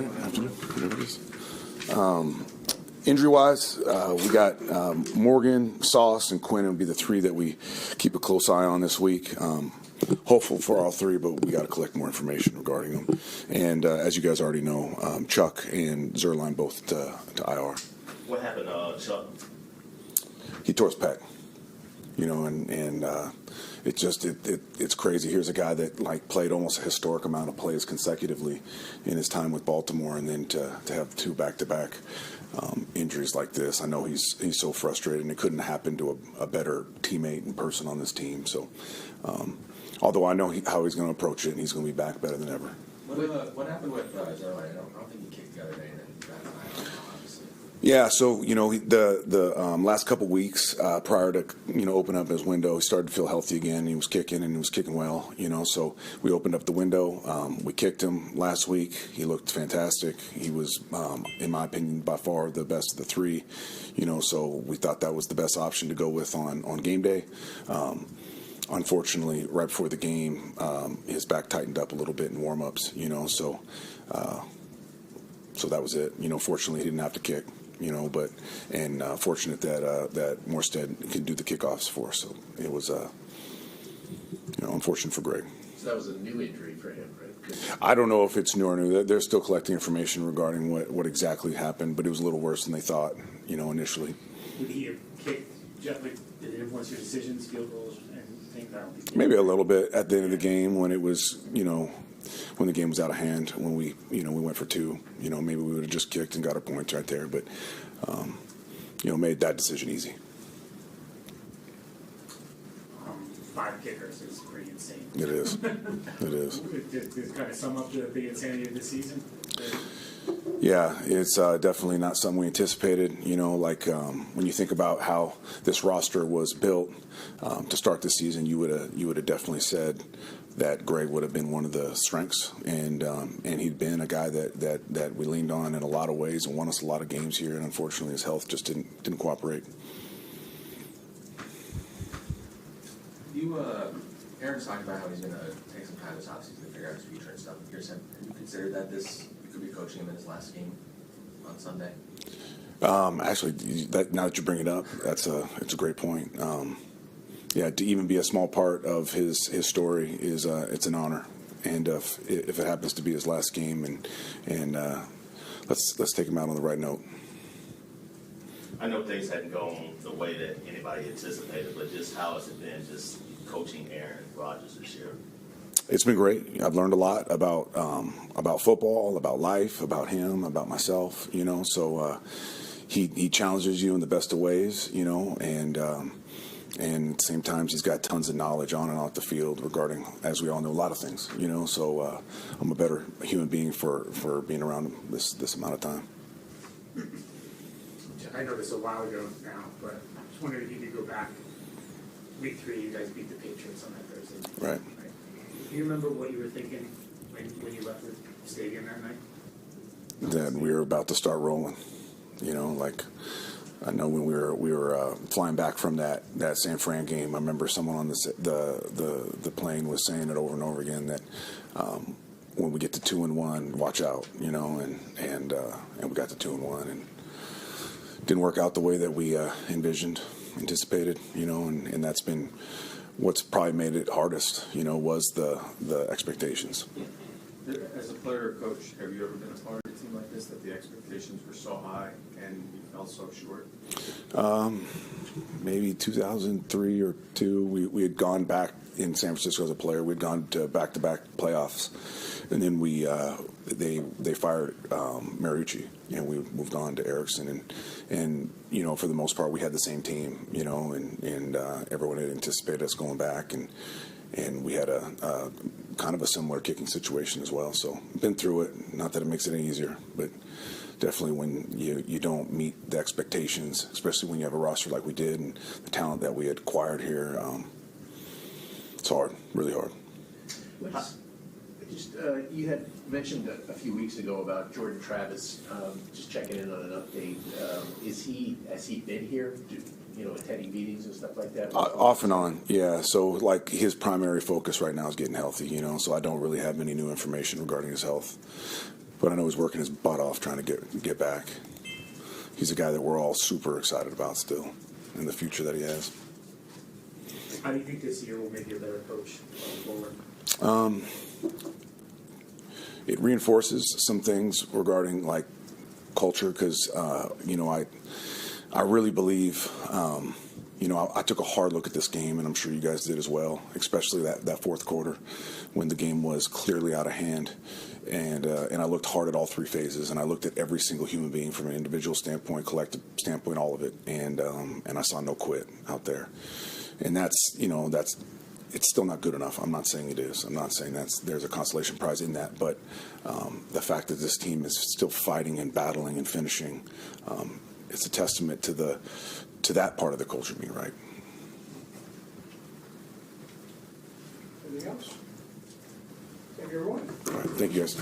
morning, afternoon, whatever it is. Injury-wise, we got Morgan, Sauce, and Quinn will be the three that we keep a close eye on this week. Hopeful for all three, but we got to collect more information regarding them. And as you guys already know, Chuck and Zerline both to IR. What happened, Chuck? He tore his pec. And it's crazy. Here's a guy that played almost a historic amount of plays consecutively in his time with Baltimore, and then to have two back-to-back injuries like this. I know he's so frustrated, and it couldn't happen to a better teammate and person on this team. So, although I know how he's going to approach it, and he's going to be back better than ever. What happened with Zerline? I don't think he kicked the other day. Obviously. Yeah, so the last couple weeks prior to opening up his window, he started to feel healthy again. He was kicking and he was kicking well. So we opened up the window. We kicked him last week. He looked fantastic. He was, in my opinion, by far the best of the three. So we thought that was the best option to go with on game day. Unfortunately, right before the game, his back tightened up a little bit in warm-ups. So that was it. Fortunately, he didn't have to kick. But fortunate that Morstead can do the kickoffs for us. So it was, unfortunate for Greg. So that was a new injury for him, right? I don't know if it's new or new. They're still collecting information regarding what exactly happened, but it was a little worse than they thought, initially. Would he have kicked, Jeff, did it influence your decisions, field goals, and things? I don't think Maybe a little bit at the end of the game when it was, when the game was out of hand, when we went for two, maybe we would have just kicked and got our points right there, but, made that decision easy. 5 kickers is pretty insane. It is. It is. Does it kind of sum up the insanity of the season? Yeah, it's definitely not something we anticipated. When you think about how this roster was built to start the season, you would have definitely said that Greg would have been one of the strengths, and he'd been a guy that we leaned on in a lot of ways and won us a lot of games here. And unfortunately, his health just didn't cooperate. Aaron's talking about how he's going to take some time this offseason to figure out his future and stuff. Have you considered that you could be coaching him in his last game on Sunday? Actually, now that you bring it up, it's a great point. To even be a small part of his story is it's an honor, and if it happens to be his last game, and let's take him out on the right note. I know things hadn't gone the way that anybody anticipated, but just how has it been just coaching Aaron Rodgers this year? It's been great. I've learned a lot about football, about life, about him, about myself. So he challenges you in the best of ways. And at the same time, he's got tons of knowledge on and off the field regarding, as we all know, a lot of things. So I'm a better human being for being around him this amount of time. I know this a while ago now, but I just wondered if you could go back. Week 3, you guys beat the Patriots on that Thursday. Right. Do you remember what you were thinking when you left the stadium that night? That we were about to start rolling. I know when we were flying back from that San Fran game, I remember someone on the plane was saying it over and over again that when we get to 2-1, watch out, and we got to 2-1 and didn't work out the way that we anticipated, and that's been what's probably made it hardest, was the expectations. As a player or coach, have you ever been a part of a team like this that the expectations were so high and you fell so short? Maybe 2003 or 2, we had gone back in San Francisco as a player. We'd gone to back-to-back playoffs, and then they fired Mariucci, and we moved on to Erickson, and for the most part we had the same team, and everyone had anticipated us going back, and we had a kind of a similar kicking situation as well. So been through it. Not that it makes it any easier, but definitely when you don't meet the expectations, especially when you have a roster like we did and the talent that we had acquired here, it's hard, really hard. You had mentioned a few weeks ago about Jordan Travis, just checking in on an update. Has he been here, attending meetings and stuff like that? Off and on, yeah. So his primary focus right now is getting healthy, so I don't really have any new information regarding his health. but I know he's working his butt off trying to get back. He's a guy that we're all super excited about still, and the future that he has. How do you think this year will make you a better coach going forward? It reinforces some things regarding like culture because I really believe I took a hard look at this game, and I'm sure you guys did as well, especially that fourth quarter when the game was clearly out of hand. And I looked hard at all three phases, and I looked at every single human being from an individual standpoint, collective standpoint, all of it, and I saw no quit out there. And that's it's still not good enough. I'm not saying it is. I'm not saying there's a consolation prize in that, but the fact that this team is still fighting and battling and finishing, it's a testament to that part of the culture being right. Anything else? Thank you, everyone. All right, thank you guys.